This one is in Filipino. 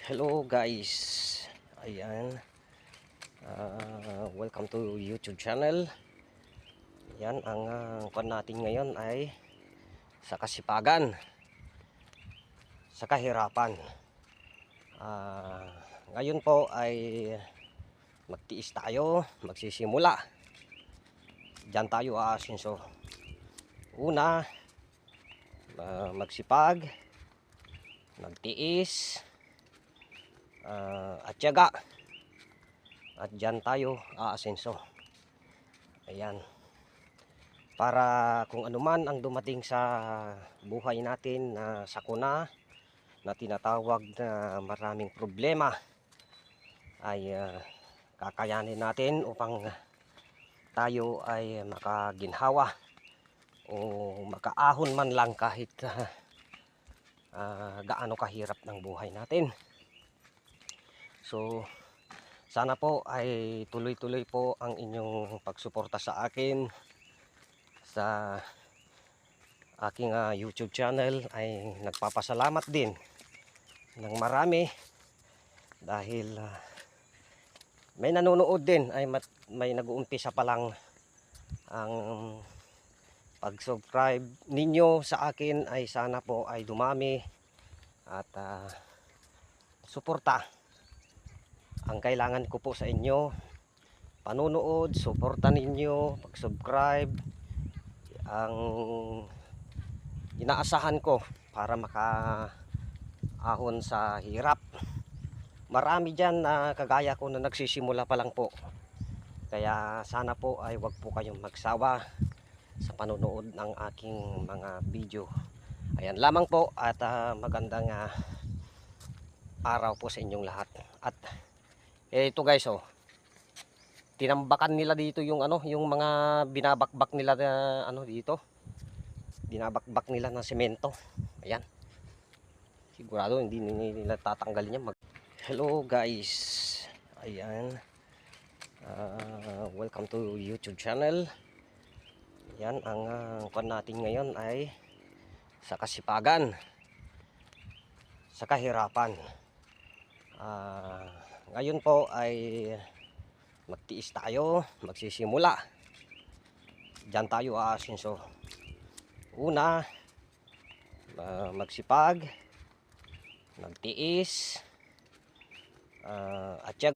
Hello guys, ayan, welcome to YouTube channel. Yan ang kwan natin ngayon ay sa kasipagan, sa kahirapan. Ngayon po ay magtiis tayo, magsisimula. Diyan tayo aasinso. Una, magsipag, magtiis, at tiyaga. At dyan tayo aasenso. Ayan. Para kung anuman ang dumating sa buhay natin na sakuna na tinatawag na maraming problema ay kakayanin natin upang tayo ay makaginhawa o makaahon man lang kahit gaano kahirap ng buhay natin. So sana po ay tuloy-tuloy po ang inyong pagsuporta sa akin sa aking YouTube channel. Ay nagpapasalamat din ng marami dahil may nanonood din, ay may nag-uumpisa pa lang ang pag-subscribe ninyo sa akin. Ay sana po ay dumami at suporta. Ang kailangan ko po sa inyo, panunood, suporta ninyo, pag-subscribe, ang inaasahan ko para makaahon sa hirap. Marami dyan na kagaya ko na nagsisimula pa lang po. Kaya sana po ay wag po kayong magsawa sa panunood ng aking mga video. Ayan lamang po at magandang araw po sa inyong lahat. At ito guys, tinambakan nila dito yung yung mga binabakbak nila na dito. Binabakbak nila ng semento. Ayan. Sigurado hindi nila tatanggalin yan. Hello guys. Ayan. Welcome to YouTube channel. Yan ang kwan natin ngayon ay sa kasipagan, sa kahirapan. Ngayon po ay magtiis tayo, magsisimula. Diyan tayo aasinso. Una, magsipag, magtiis, at tiyaga.